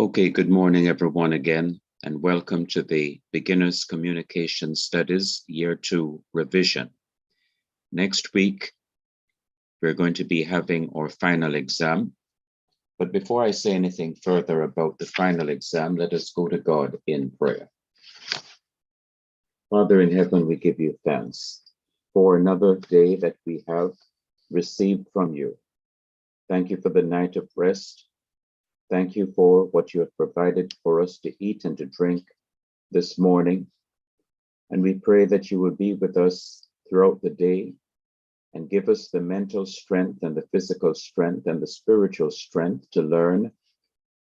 Okay, good morning, everyone, again, and welcome to the Beginners Communication Studies Year 2 revision. Next week, we're going to be having our final exam. But before I say anything further about the final exam, let us go to God in prayer. Father in heaven, we give you thanks for another day that we have received from you. Thank you for the night of rest. Thank you for what you have provided for us to eat and to drink this morning. And we pray that you will be with us throughout the day and give us the mental strength and the physical strength and the spiritual strength to learn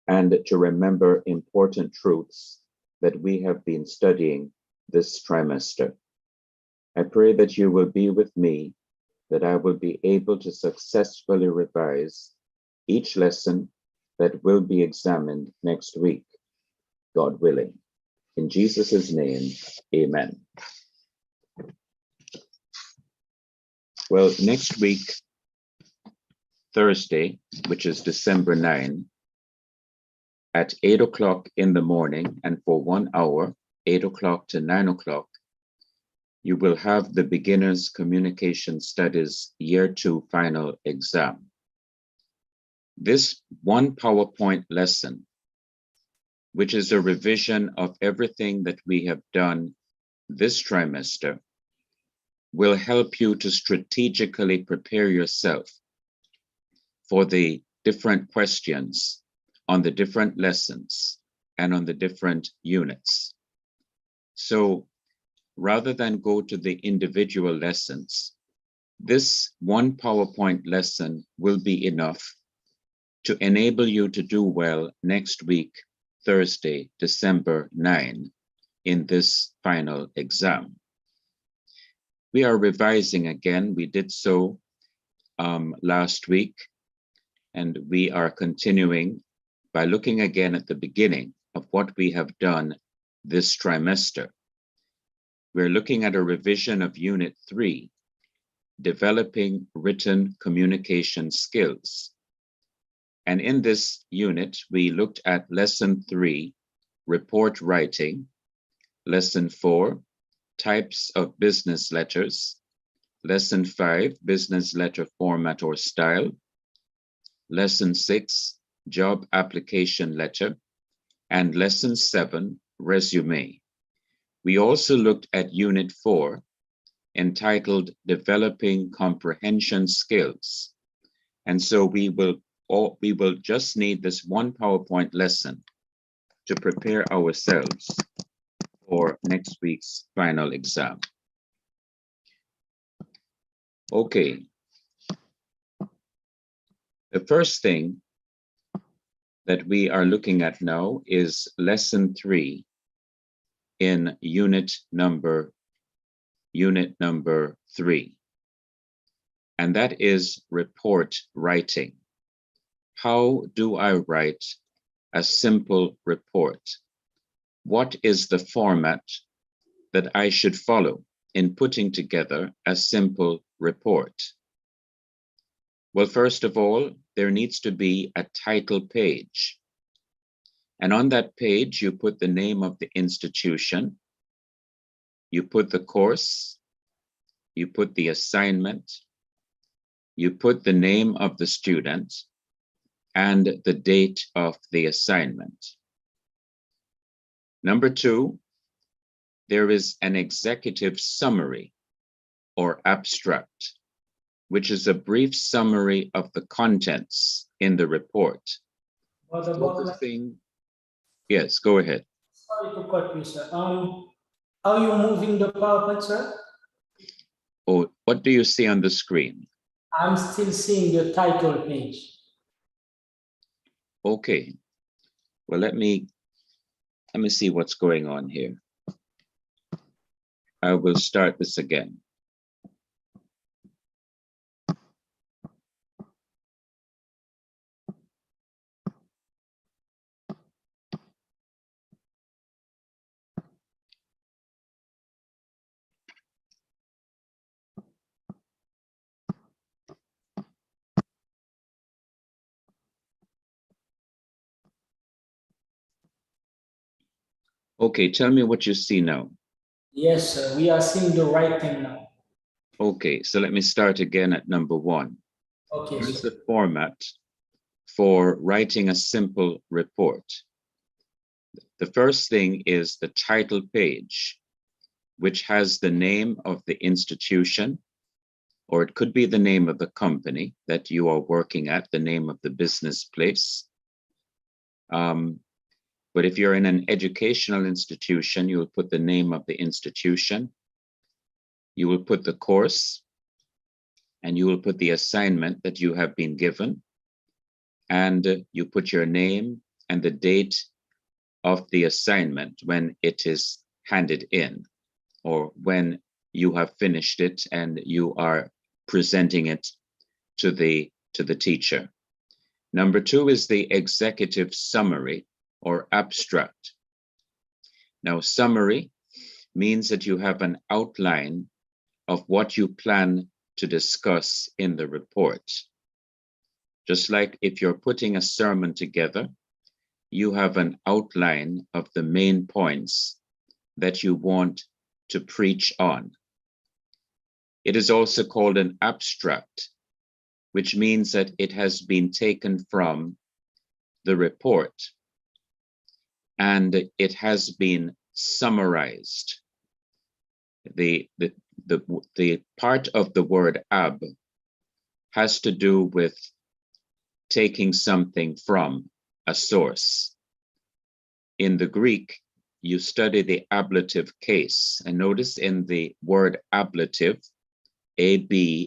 and to remember important truths that we have been studying this trimester. I pray that you will be with me, that I will be able to successfully revise each lesson that will be examined next week, God willing. In Jesus' name, amen. Well, next week, Thursday, which is December 9, at 8 o'clock in the morning, and for 1 hour, 8 o'clock to 9 o'clock, you will have the Beginners Communication Studies Year 2 final exam. This one PowerPoint lesson, which is a revision of everything that we have done this trimester, will help you to strategically prepare yourself for the different questions on the different lessons and on the different units. So rather than go to the individual lessons, this one PowerPoint lesson will be enough to enable you to do well next week, Thursday, December 9, in this final exam. We are revising again. We did so last week, and we are continuing by looking again at the beginning of what we have done this trimester. We're looking at a revision of Unit 3, Developing Written Communication Skills. And in this unit, we looked at Lesson 3, Report Writing, Lesson 4, Types of Business Letters, Lesson 5, Business Letter Format or Style, Lesson 6, Job Application Letter, and Lesson 7, Resume. We also looked at Unit 4, entitled Developing Comprehension Skills. And so we will just need this one PowerPoint lesson to prepare ourselves for next week's final exam. Okay. The first thing that we are looking at now is Lesson 3 in Unit number 3. And that is report writing. How do I write a simple report? What is the format that I should follow in putting together a simple report? Well, first of all, there needs to be a title page. And on that page, you put the name of the institution, you put the course, you put the assignment, you put the name of the student, and the date of the assignment. Number 2, there is an executive summary or abstract, which is a brief summary of the contents in the report. Yes, go ahead. Sorry to cut you, sir. Are you moving the PowerPoint, sir? Oh, what do you see on the screen? I'm still seeing the title page. Okay. Well, let me see what's going on here. I will start this again. Okay, tell me what you see now. Yes, sir. We are seeing the writing now. Okay, so let me start again at number 1. Okay, Here's sir. the format for writing a simple report. The first thing is the title page, which has the name of the institution, or it could be the name of the company that you are working at, the name of the business place. But if you're in an educational institution, you will put the name of the institution. You will put the course, and you will put the assignment that you have been given. And you put your name and the date of the assignment when it is handed in, or when you have finished it and you are presenting it to the teacher. Number 2 is the executive summary or abstract. Now, summary means that you have an outline of what you plan to discuss in the report. Just like if you're putting a sermon together, you have an outline of the main points that you want to preach on. It is also called an abstract, which means that it has been taken from the report and it has been summarized. The part of the word ab has to do with taking something from a source. In the Greek, you study the ablative case, and notice in the word ablative, A-B-L-A-T-I-V-E,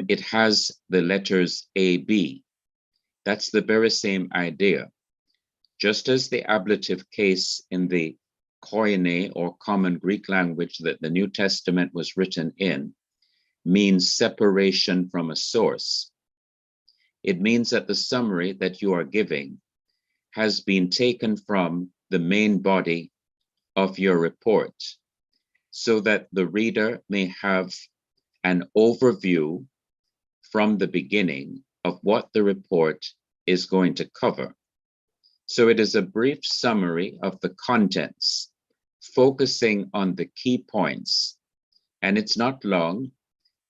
it has the letters A-B. That's the very same idea. Just as the ablative case in the Koine or common Greek language that the New Testament was written in means separation from a source. It means that the summary that you are giving has been taken from the main body of your report so that the reader may have an overview from the beginning of what the report is going to cover. So it is a brief summary of the contents, focusing on the key points. And it's not long.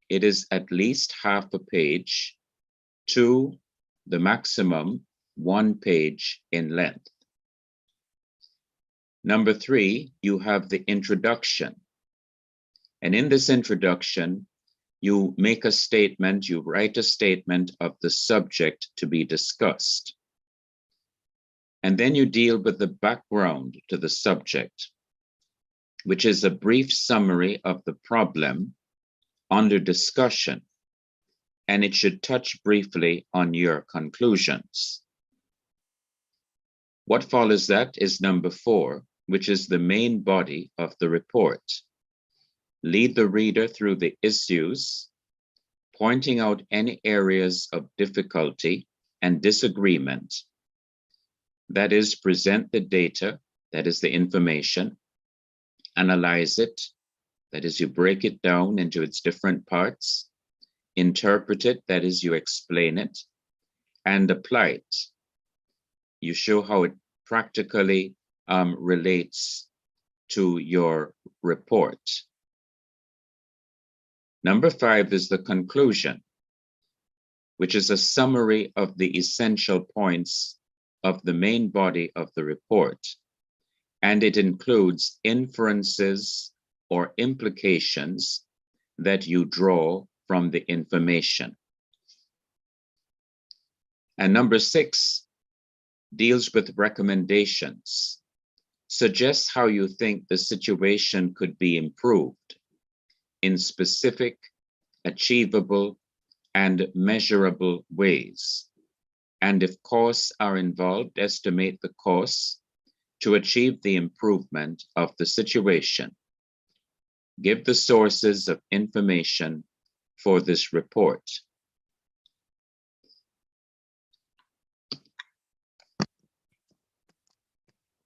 It is at least half a page to the maximum 1 page in length. Number 3, you have the introduction. And in this introduction, you make a statement, you write a statement of the subject to be discussed. And then you deal with the background to the subject, which is a brief summary of the problem under discussion. And it should touch briefly on your conclusions. What follows that is number 4, which is the main body of the report. Lead the reader through the issues, pointing out any areas of difficulty and disagreement. That is, present the data, that is the information, analyze it, that is, you break it down into its different parts, interpret it, that is, you explain it, and apply it. You show how it practically relates to your report. Number 5 is the conclusion, which is a summary of the essential points of the main body of the report. And it includes inferences or implications that you draw from the information. And number 6 deals with recommendations. Suggests how you think the situation could be improved in specific, achievable, and measurable ways. And if costs are involved, estimate the costs to achieve the improvement of the situation. Give the sources of information for this report.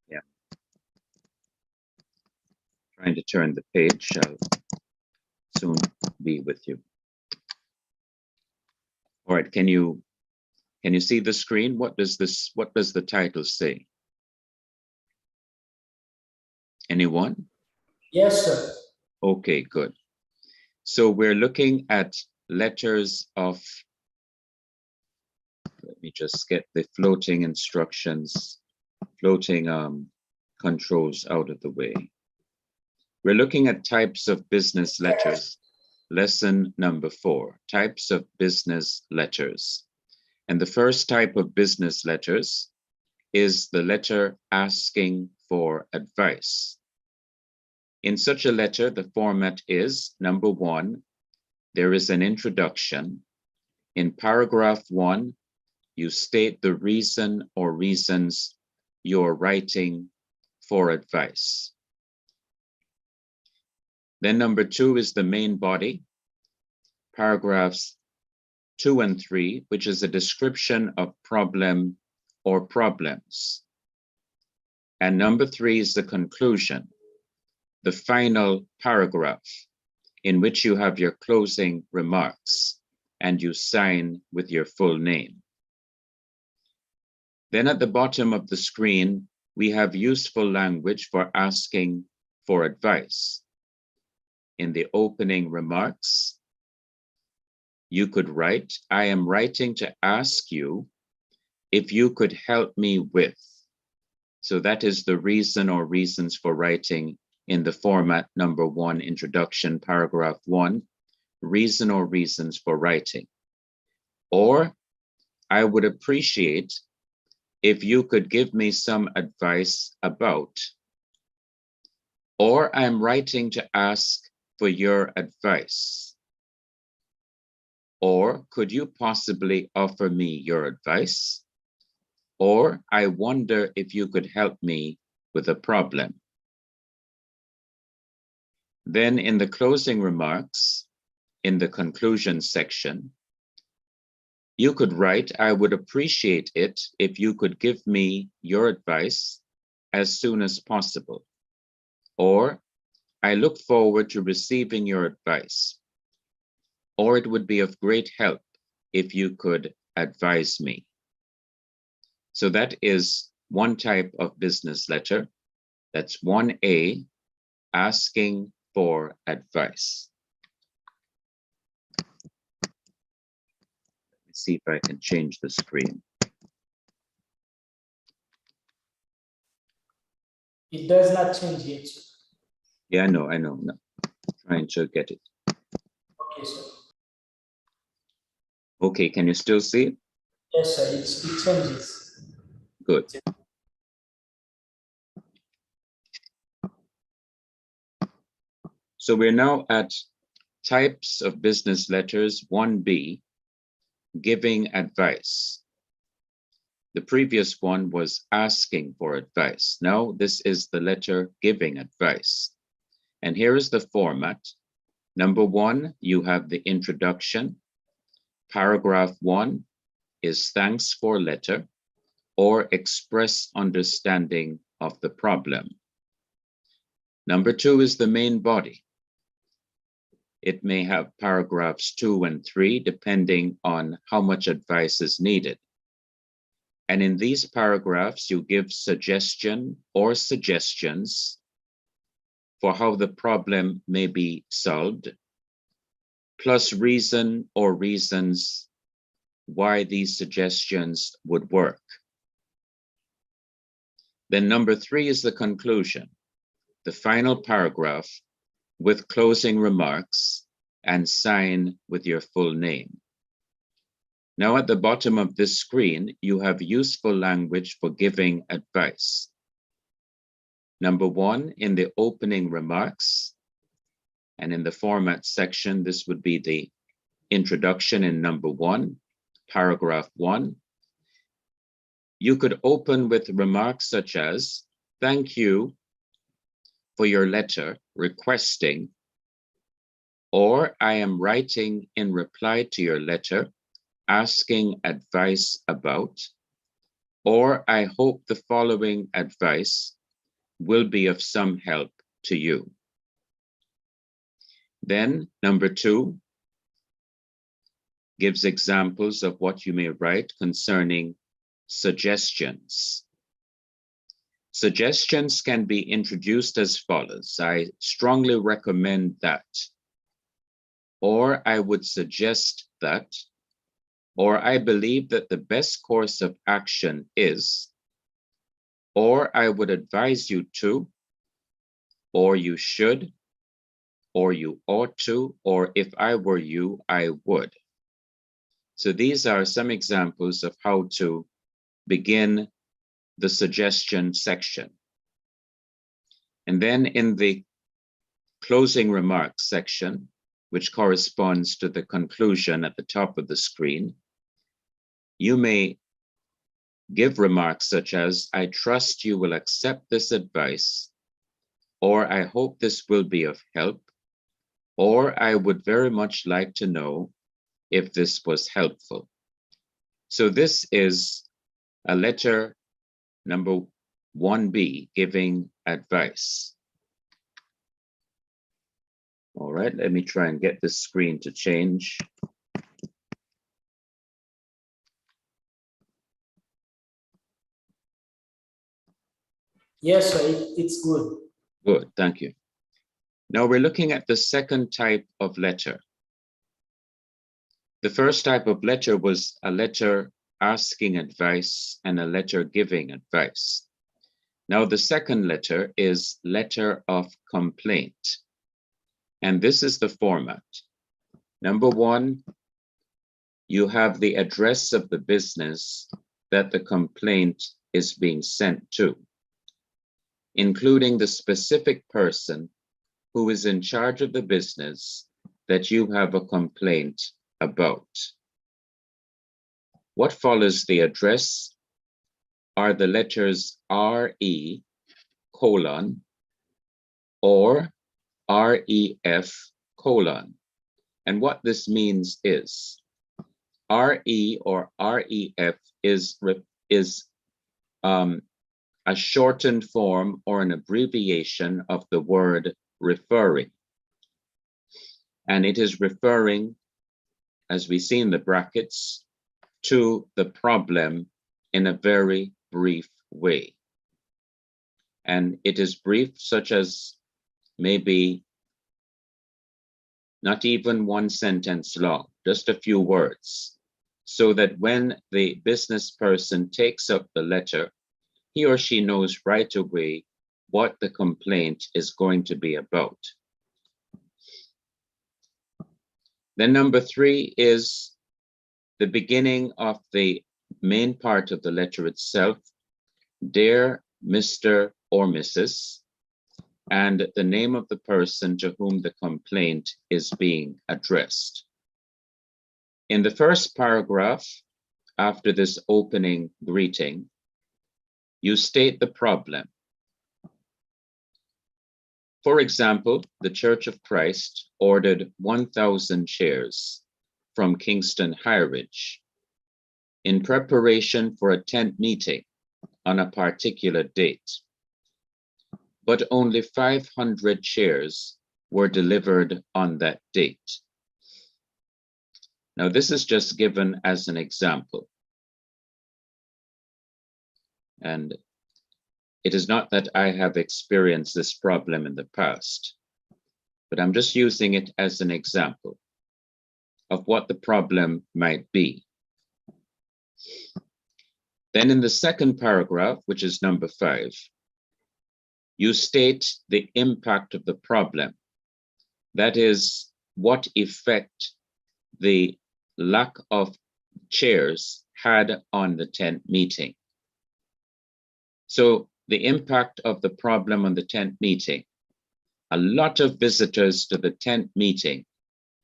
Yeah. Trying to turn the page. I'll soon be with you. All right, can you Can you see the screen? What does the title say? Anyone? Yes, sir. Okay, good. So we're looking at letters of, let me just get the floating instructions, floating controls out of the way. We're looking at types of business letters. Lesson number 4, types of business letters. And the first type of business letters is the letter asking for advice. In such a letter, the format is, number 1, there is an introduction. In paragraph 1, you state the reason or reasons you're writing for advice. Then number 2 is the main body, paragraphs 2 and 3, which is a description of problem or problems. And number 3 is the conclusion, the final paragraph, in which you have your closing remarks and you sign with your full name. Then at the bottom of the screen, we have useful language for asking for advice. In the opening remarks, you could write, I am writing to ask you if you could help me with. So that is the reason or reasons for writing in the format number 1, introduction, paragraph 1, reason or reasons for writing. Or I would appreciate if you could give me some advice about. Or I'm writing to ask for your advice. Or could you possibly offer me your advice? Or I wonder if you could help me with a problem. Then in the closing remarks, in the conclusion section, you could write, I would appreciate it if you could give me your advice as soon as possible. Or I look forward to receiving your advice. Or it would be of great help if you could advise me. So that is one type of business letter. That's 1A, asking for advice. Let me see if I can change the screen. It does not change yet, sir. Yeah, I know. No. Trying to get it. Okay, sir. Okay, can you still see it? Yes, sir. It changes. Good. So we're now at types of business letters, 1B, giving advice. The previous one was asking for advice. Now this is the letter giving advice. And here is the format. Number 1, you have the introduction. Paragraph 1 is thanks for letter or express understanding of the problem. Number 2 is the main body. It may have paragraphs 2 and 3, depending on how much advice is needed. And in these paragraphs, you give suggestion or suggestions for how the problem may be solved, plus reason or reasons why these suggestions would work. Then number 3 is the conclusion, the final paragraph with closing remarks and sign with your full name. Now at the bottom of this screen, you have useful language for giving advice. Number 1, in the opening remarks, and in the format section, this would be the introduction in number 1, paragraph 1. You could open with remarks such as, thank you for your letter requesting, or I am writing in reply to your letter asking advice about, or I hope the following advice will be of some help to you. Then number 2, gives examples of what you may write concerning suggestions. Suggestions can be introduced as follows. I strongly recommend that, or I would suggest that, or I believe that the best course of action is, or I would advise you to, or you should, or you ought to, or if I were you, I would. So these are some examples of how to begin the suggestion section. And then in the closing remarks section, which corresponds to the conclusion at the top of the screen, you may give remarks such as, I trust you will accept this advice, or I hope this will be of help, or I would very much like to know if this was helpful. So this is a letter number 1B, giving advice. All right, let me try and get this screen to change. Yes, sir, it's good. Good, thank you. Now we're looking at the second type of letter. The first type of letter was a letter asking advice and a letter giving advice. Now the second letter is letter of complaint. And this is the format. Number one, you have the address of the business that the complaint is being sent to, including the specific person who is in charge of the business that you have a complaint about. What follows the address are the letters RE colon or REF colon. And what this means is RE or REF is a shortened form or an abbreviation of the word referring. And it is referring, as we see in the brackets, to the problem in a very brief way. And it is brief, such as maybe not even one sentence long, just a few words, so that when the business person takes up the letter, he or she knows right away what the complaint is going to be about. Then number 3 is the beginning of the main part of the letter itself, Dear Mr. or Mrs., and the name of the person to whom the complaint is being addressed. In the first paragraph, after this opening greeting, you state the problem. For example, the Church of Christ ordered 1,000 chairs from Kingston High Ridge in preparation for a tent meeting on a particular date, but only 500 chairs were delivered on that date. Now, this is just given as an example. And it is not that I have experienced this problem in the past, but I'm just using it as an example of what the problem might be. Then in the second paragraph, which is number 5, you state the impact of the problem. That is, what effect the lack of chairs had on the tent meeting. So the impact of the problem on the tent meeting, a lot of visitors to the tent meeting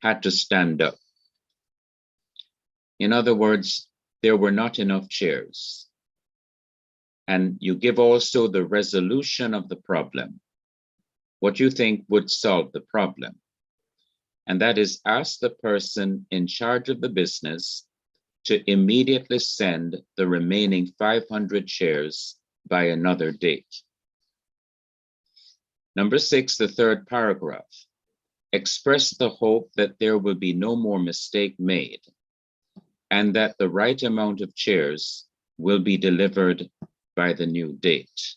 had to stand up. In other words, there were not enough chairs. And you give also the resolution of the problem, what you think would solve the problem. And that is, ask the person in charge of the business to immediately send the remaining 500 chairs by another date. Number 6, the third paragraph. Express the hope that there will be no more mistake made and that the right amount of chairs will be delivered by the new date.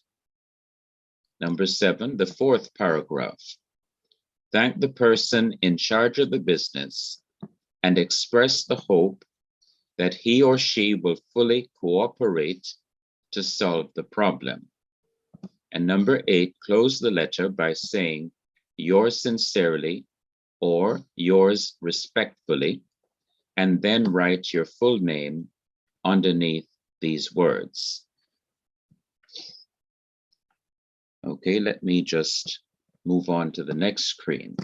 Number 7, the 4th paragraph. Thank the person in charge of the business and express the hope that he or she will fully cooperate to solve the problem. And number 8, close the letter by saying yours sincerely or yours respectfully, and then write your full name underneath these words. Okay, let me just move on to the next screen.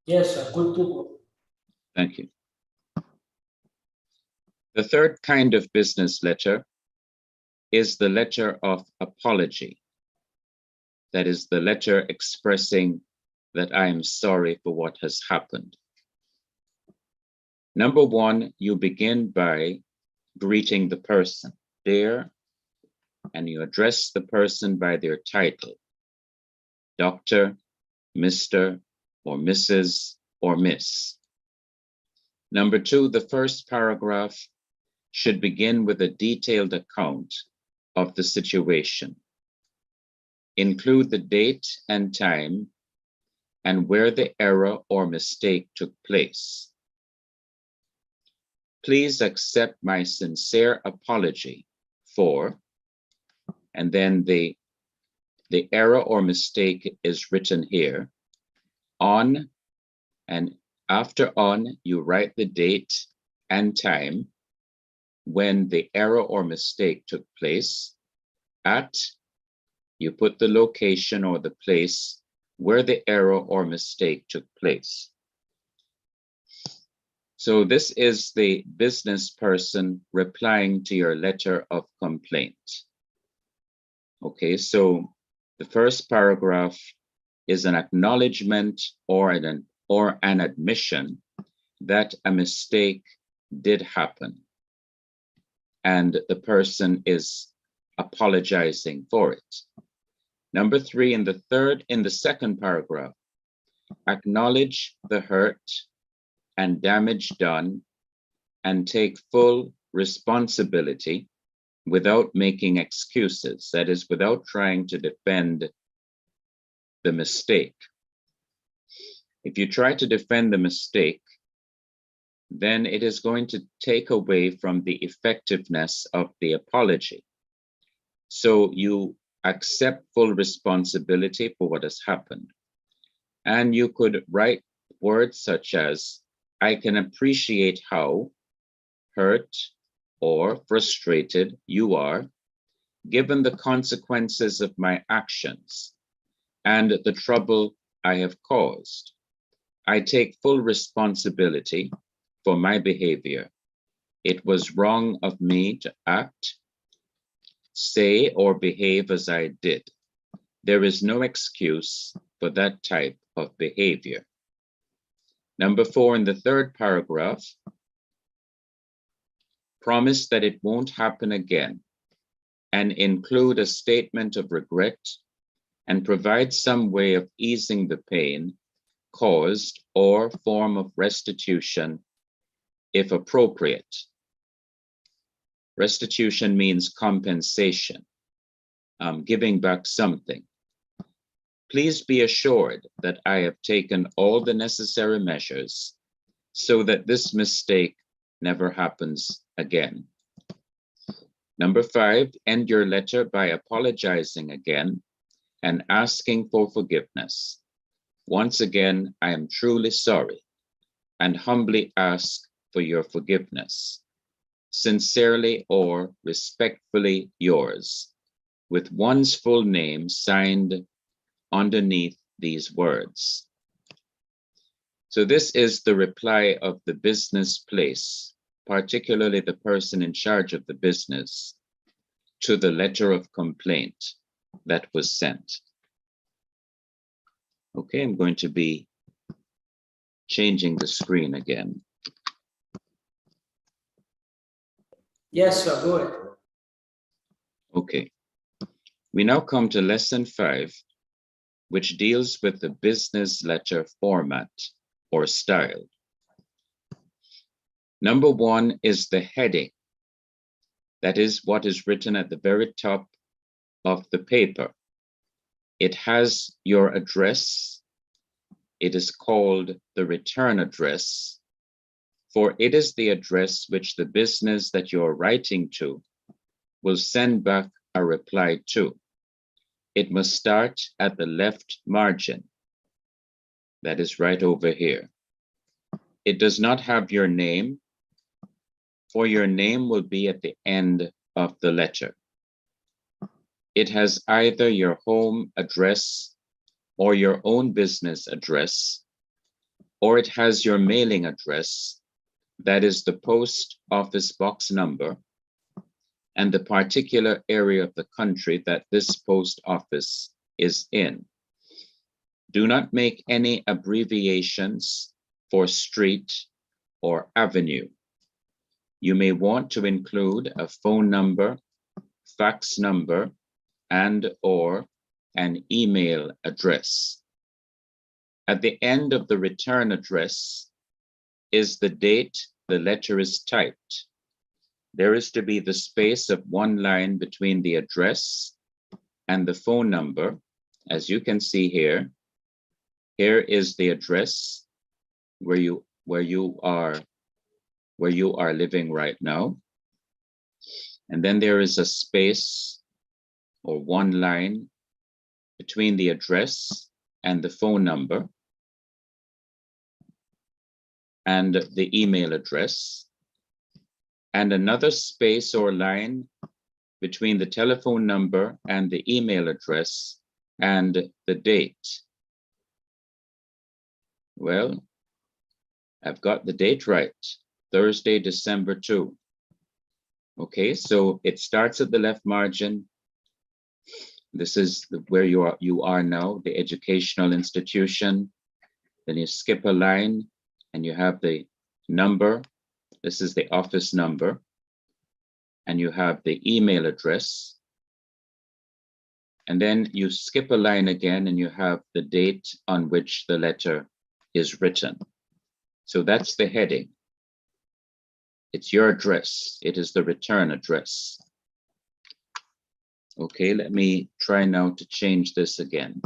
Yes, sir. Good to go. Thank you. The 3rd kind of business letter is the letter of apology. That is the letter expressing that I am sorry for what has happened. Number 1, you begin by greeting the person, dear, and you address the person by their title, Dr., Mr., or Mrs., or Miss. Number 2, the first paragraph should begin with a detailed account of the situation. Include the date and time and where the error or mistake took place. Please accept my sincere apology for, and then the error or mistake is written here. On, and after on, you write the date and time when the error or mistake took place. At, you put the location or the place where the error or mistake took place. So this is the business person replying to your letter of complaint. Okay, so the first paragraph is an acknowledgement or an admission that a mistake did happen, and the person is apologizing for it. Number 3, in the second paragraph, acknowledge the hurt and damage done and take full responsibility without making excuses. That is, without trying to defend the mistake. If you try to defend the mistake, then it is going to take away from the effectiveness of the apology. So you accept full responsibility for what has happened. And you could write words such as, I can appreciate how hurt or frustrated you are, given the consequences of my actions and the trouble I have caused. I take full responsibility for my behavior. It was wrong of me to act, say, or behave as I did. There is no excuse for that type of behavior. Number 4, in the third paragraph, promise that it won't happen again and include a statement of regret and provide some way of easing the pain caused or form of restitution if appropriate. Restitution means compensation, giving back something. Please be assured that I have taken all the necessary measures so that this mistake never happens again. Number 5, end your letter by apologizing again and asking for forgiveness. Once again, I am truly sorry and humbly ask for your forgiveness. Sincerely or respectfully yours, with one's full name signed underneath these words. So this is the reply of the business place, particularly the person in charge of the business, to the letter of complaint that was sent. Okay, I'm going to be changing the screen again. Yes, sir, go ahead. Okay, we now come to lesson 5, which deals with the business letter format or styled. Number one is the heading. That is what is written at the very top of the paper. It has your address. It is called the return address, for it is the address which the business that you're writing to will send back a reply to. It must start at the left margin. That is right over here. It does not have your name, for your name will be at the end of the letter. It has either your home address or your own business address, or it has your mailing address, that is the post office box number, and the particular area of the country that this post office is in. Do not make any abbreviations for street or avenue. You may want to include a phone number, fax number, and/or an email address. At the end of the return address is the date the letter is typed. There is to be the space of one line between the address and the phone number. As you can see here, here is the address where you are living right now. And then there is a space or one line between the address and the phone number and the email address, and another space or line between the telephone number and the email address and the date. Well, I've got the date right, Thursday, December 2. Okay, so it starts at the left margin. This is where you are now, the educational institution. Then you skip a line and you have the number. This is the office number. And you have the email address. And then you skip a line again and you have the date on which the letter is written. So that's the heading. It's your address. It is the return address. Okay, let me try now to change this again.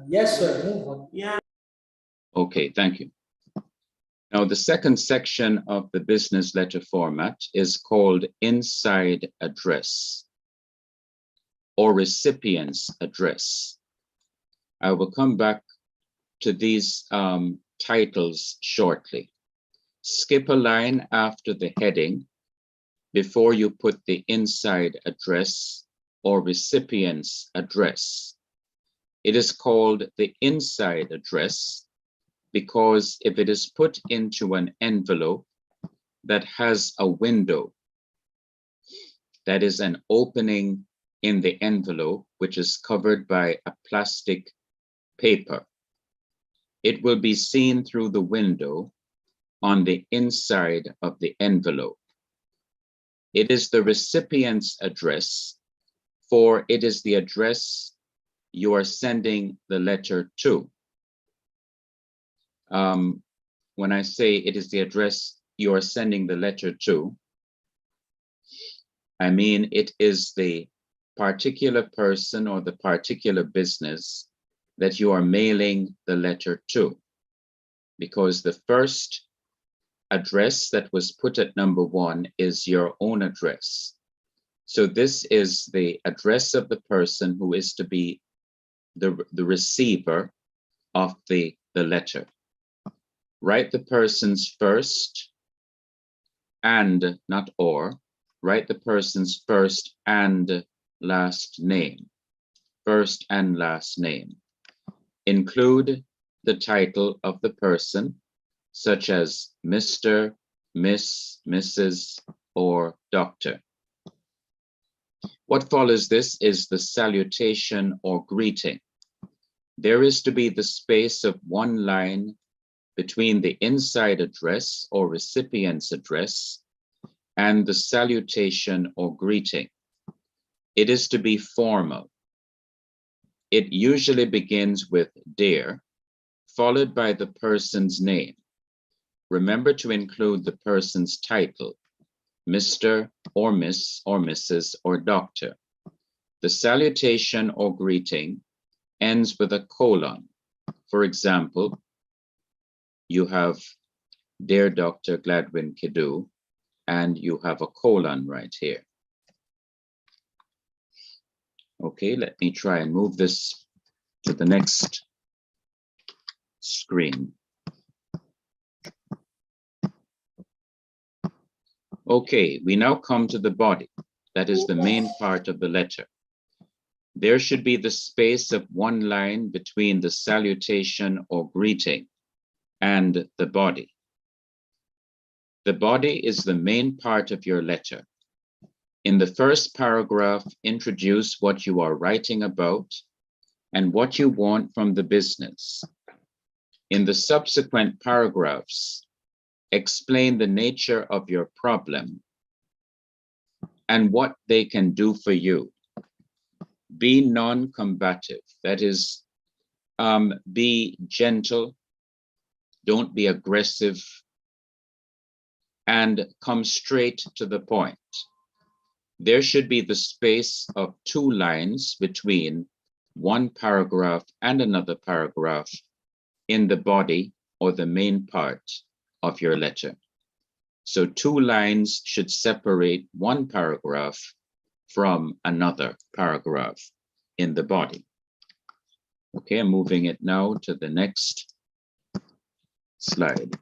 Yes, sir. Move on. Yeah. Okay, thank you. Now, the second section of the business letter format is called inside address or recipient's address. I will come back to these titles shortly. Skip a line after the heading before you put the inside address or recipient's address. It is called the inside address because if it is put into an envelope that has a window, that is an opening in the envelope which is covered by a plastic paper, it will be seen through the window on the inside of the envelope. It is the recipient's address, for it is the address you are sending the letter to. When I say it is the address you are sending the letter to, I mean it is the particular person or the particular business that you are mailing the letter to, because the first address that was put at number one is your own address. So this is the address of the person who is to be the receiver of the letter. Write the person's first and, not or, write the person's first and last name. First and last name. Include the title of the person, such as Mr., Miss, Mrs., or Doctor. What follows this is the salutation or greeting. There is to be the space of one line between the inside address or recipient's address and the salutation or greeting. It is to be formal. It usually begins with "Dear," followed by the person's name. Remember to include the person's title, Mr. or Miss or Mrs. or Doctor. The salutation or greeting ends with a colon. For example, you have "Dear Dr. Gladwin Kidu," and you have a colon right here. Okay, let me try and move this to the next screen. Okay, we now come to the body. That is the main part of the letter. There should be the space of one line between the salutation or greeting and the body. The body is the main part of your letter. In the first paragraph, introduce what you are writing about and what you want from the business. In the subsequent paragraphs, explain the nature of your problem and what they can do for you. Be non-combative, that is, be gentle, don't be aggressive, and come straight to the point. There should be the space of 2 lines between one paragraph and another paragraph in the body or the main part of your letter. So 2 lines should separate one paragraph from another paragraph in the body. Okay, I'm moving it now to the next slide.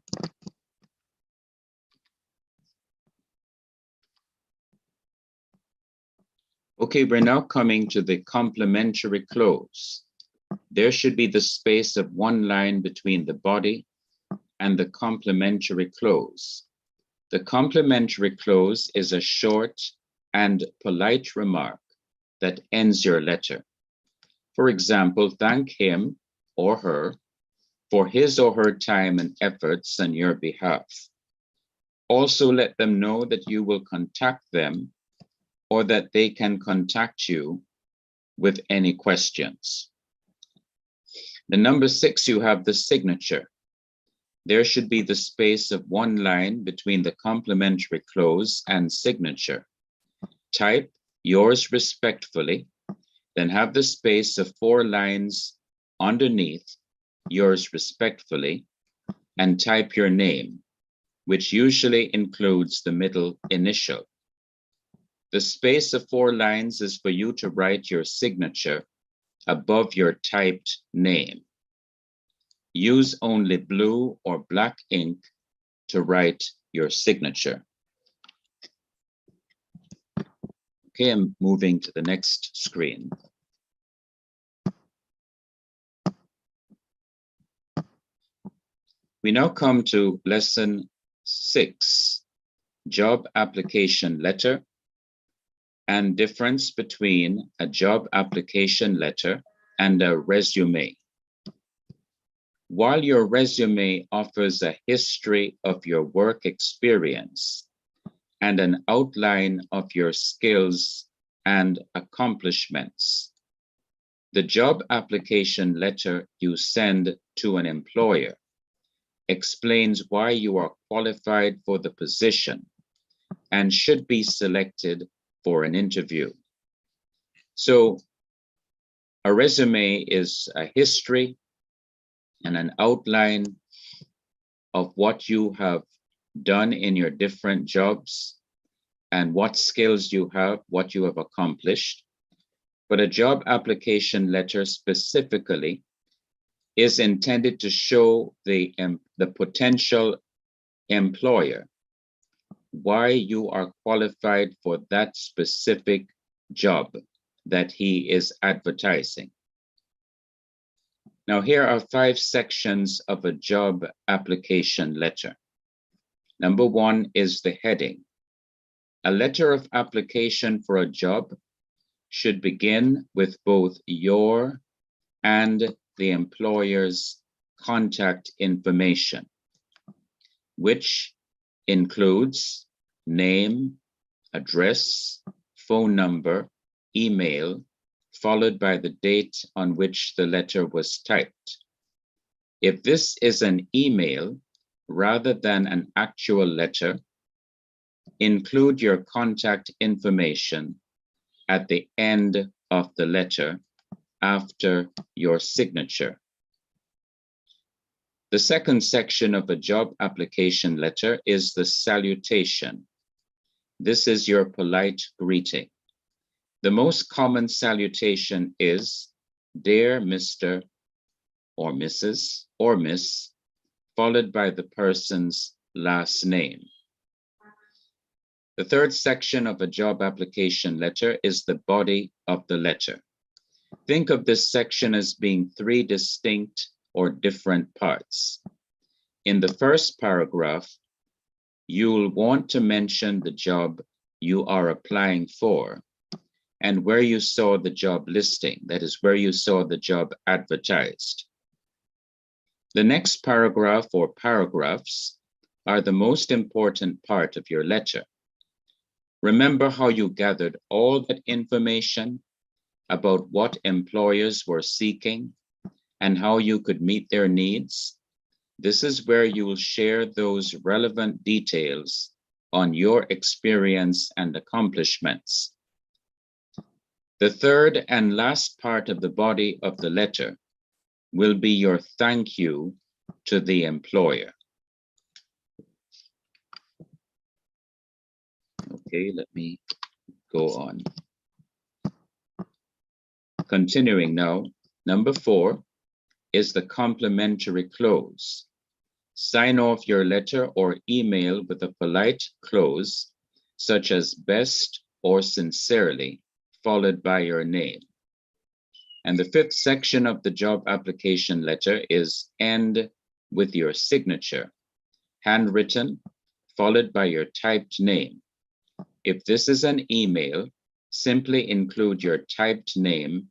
Okay, we're now coming to the complementary close. There should be the space of 1 line between the body and the complementary close. The complementary close is a short and polite remark that ends your letter. For example, thank him or her for his or her time and efforts on your behalf. Also let them know that you will contact them or that they can contact you with any questions. The number 6, you have the signature. There should be the space of 1 line between the complementary close and signature. Type yours respectfully, then have the space of 4 lines underneath yours respectfully, and type your name, which usually includes the middle initial. The space of 4 lines is for you to write your signature above your typed name. Use only blue or black ink to write your signature. Okay, I'm moving to the next screen. We now come to lesson 6, job application letter, and difference between a job application letter and a resume. While your resume offers a history of your work experience and an outline of your skills and accomplishments, the job application letter you send to an employer explains why you are qualified for the position and should be selected for an interview. So a resume is a history and an outline of what you have done in your different jobs and what skills you have, what you have accomplished. But a job application letter specifically is intended to show the potential employer why you are qualified for that specific job that he is advertising. Now, here are 5 sections of a job application letter. Number 1 is the heading. A letter of application for a job should begin with both your and the employer's contact information, which includes name, address, phone number, email followed by the date on which the letter was typed. If this is an email rather than an actual letter, include your contact information at the end of the letter after your signature. The second section of a job application letter is the salutation. This is your polite greeting. The most common salutation is, "Dear Mr. or Mrs. or Miss," followed by the person's last name. The third section of a job application letter is the body of the letter. Think of this section as being three distinct or different parts. In the first paragraph, you'll want to mention the job you are applying for and where you saw the job listing, that is, where you saw the job advertised. The next paragraph or paragraphs are the most important part of your letter. Remember how you gathered all that information about what employers were seeking and how you could meet their needs? This is where you will share those relevant details on your experience and accomplishments. The third and last part of the body of the letter will be your thank you to the employer. Okay, let me go on. Continuing now, number 4 is the complementary close. Sign off your letter or email with a polite close, such as "best" or "sincerely," followed by your name. And the fifth section of the job application letter is end with your signature, handwritten, followed by your typed name. If this is an email, simply include your typed name,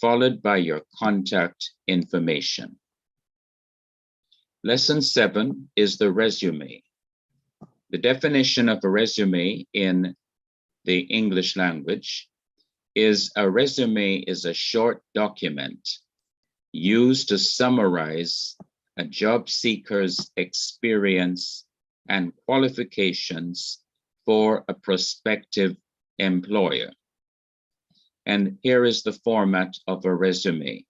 followed by your contact information. Lesson 7 is the resume. The definition of a resume in the English language is a resume is a short document used to summarize a job seeker's experience and qualifications for a prospective employer. And here is the format of a resume.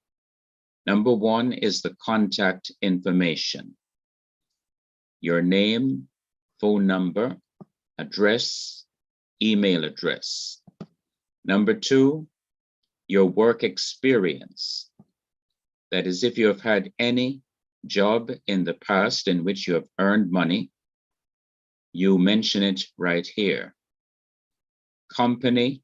Number 1 is the contact information. Your name, phone number, address, email address. Number 2, your work experience. That is, if you have had any job in the past in which you have earned money, you mention it right here. Company,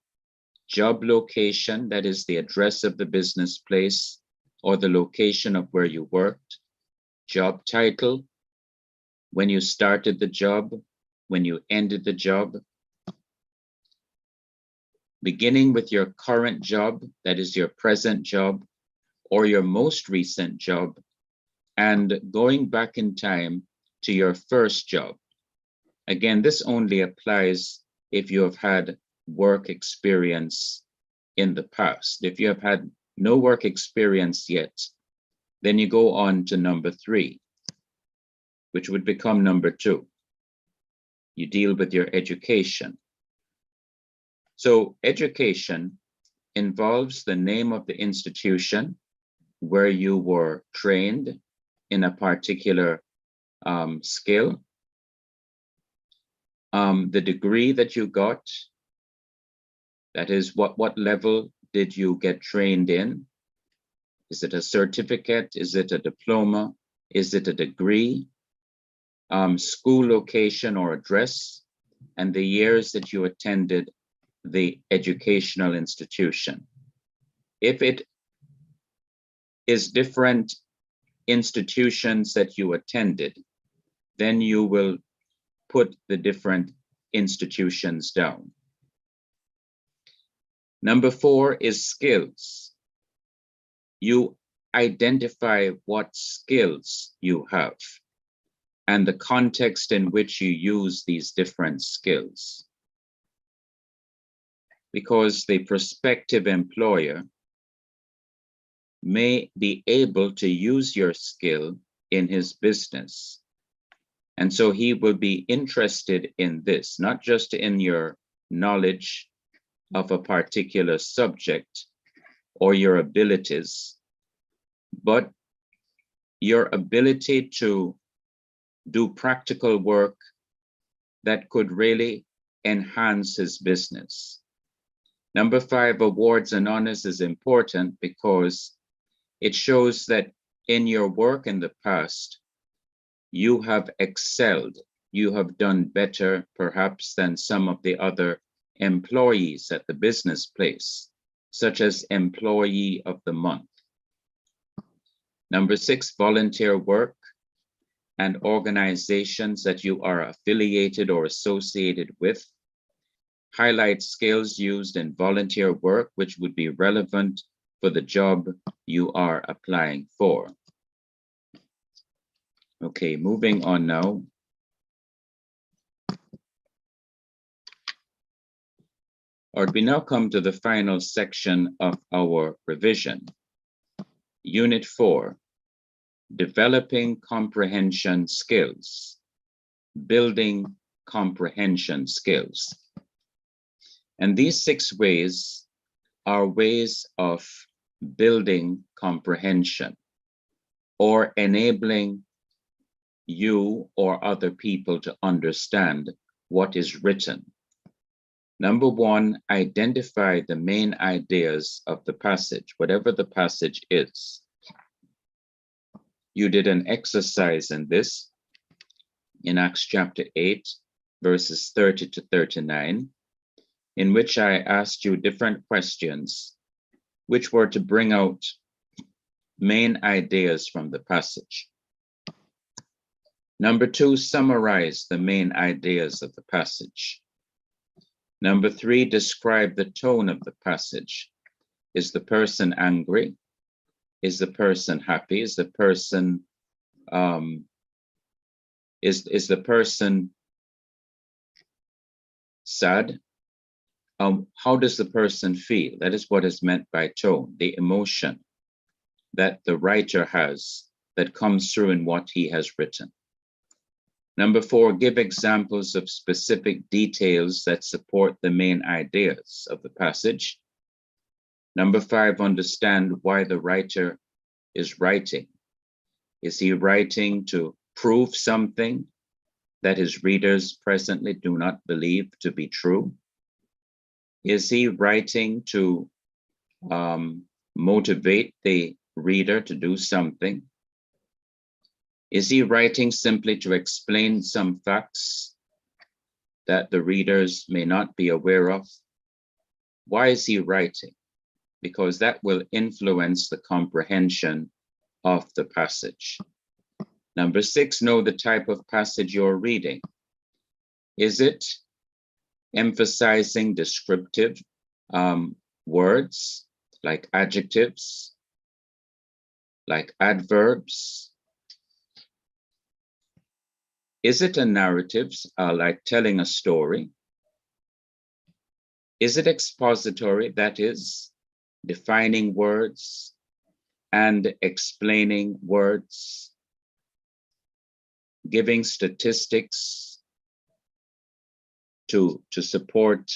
job location, that is the address of the business place or the location of where you worked. Job title, when you started the job, when you ended the job. Beginning with your current job, that is your present job, or your most recent job, and going back in time to your first job. Again, this only applies if you have had work experience in the past. If you have had no work experience yet, then you go on to number 3, which would become number 2. You deal with your education. So education involves the name of the institution where you were trained in a particular skill, the degree that you got, that is, what level did you get trained in? Is it a certificate? Is it a diploma? Is it a degree? School location or address, and the years that you attended the educational institution. If it is different institutions that you attended, then you will put the different institutions down. Number 4 is skills. You identify what skills you have and the context in which you use these different skills. because the prospective employer may be able to use your skill in his business. And so he will be interested in this, not just in your knowledge of a particular subject or your abilities, but your ability to do practical work that could really enhance his business. Number 5, awards and honors is important because it shows that in your work in the past, you have excelled. You have done better, perhaps, than some of the other employees at the business place, such as Employee of the Month. Number 6, volunteer work and organizations that you are affiliated or associated with. Highlight skills used in volunteer work, which would be relevant for the job you are applying for. Okay, moving on now. Or we now come to the final section of our revision. Unit 4, developing comprehension skills, building comprehension skills. And these 6 ways are ways of building comprehension or enabling you or other people to understand what is written. Number 1, identify the main ideas of the passage, whatever the passage is. You did an exercise in this in Acts chapter 8, verses 30 to 39, in which I asked you different questions, which were to bring out main ideas from the passage. Number 2, summarize the main ideas of the passage. Number 3, describe the tone of the passage. Is the person angry? Is the person happy? Is the person is the person sad? How does the person feel? That is what is meant by tone, the emotion that the writer has that comes through in what he has written. Number 4, give examples of specific details that support the main ideas of the passage. Number 5, understand why the writer is writing. Is he writing to prove something that his readers presently do not believe to be true? Is he writing to motivate the reader to do something? Is he writing simply to explain some facts that the readers may not be aware of? Why is he writing? Because that will influence the comprehension of the passage. Number 6, know the type of passage you're reading. Is it emphasizing descriptive words like adjectives, like adverbs? Is it a narrative, like telling a story? Is it expository, that is, defining words and explaining words, giving statistics to support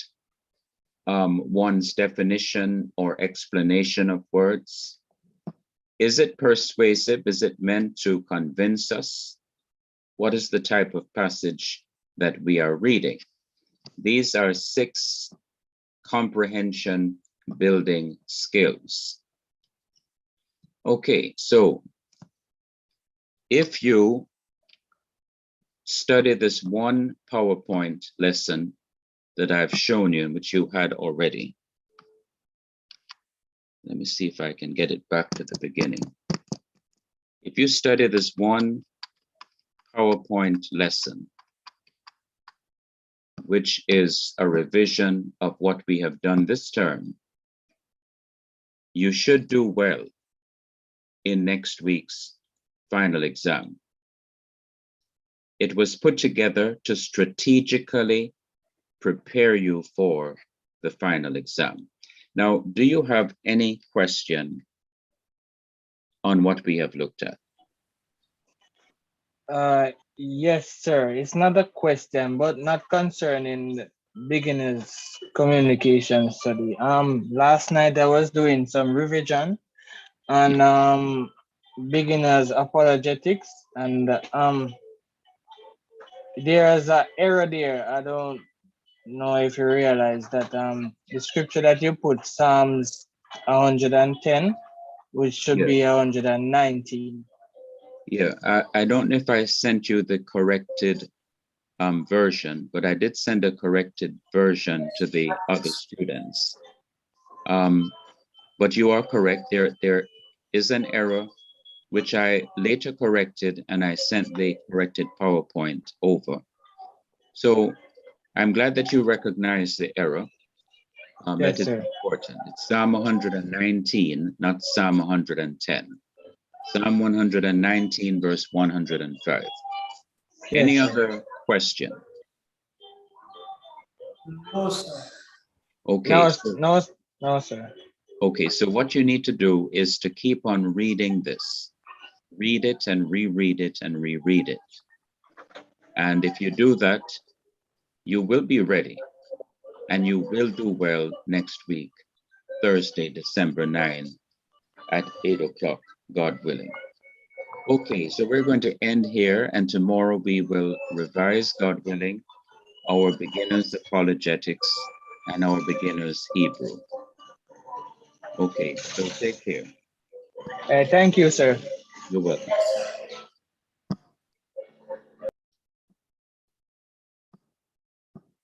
one's definition or explanation of words? Is it persuasive? Is it meant to convince us? What is the type of passage that we are reading? These are 6 comprehension building skills. Okay, so if you study this one PowerPoint lesson that I've shown you, which you had already, let me see if I can get it back to the beginning. If you study this one PowerPoint lesson, which is a revision of what we have done this term, you should do well in next week's final exam. It was put together to strategically prepare you for the final exam. Now, do you have any question on what we have looked at? Yes, sir. It's not a question, but not concerning beginners communication study. Last night I was doing some revision on beginners apologetics, and there's an error there. I don't know if you realize that the scripture that you put, Psalms 110, which should Yeah. be 119. Yeah, I don't know if I sent you the corrected version, but I did send a corrected version to the other students. But you are correct. There is an error, which I later corrected, and I sent the corrected PowerPoint over. So I'm glad that you recognize the error. Yes, that is sir. important. It's Psalm 119, not Psalm 110. Psalm 119, verse 105. Any Yes, sir. other question? No, sir. Okay, No, so, no, no, sir. okay, so what you need to do is to keep on reading this. Read it and reread it and reread it. And if you do that, you will be ready and you will do well next week, Thursday, December 9 at 8 o'clock, God willing. Okay, so we're going to end here, and tomorrow we will revise, God willing, our beginners apologetics and our beginners Hebrew. Okay, so take care. Thank you, sir. You're welcome. Yes, sir.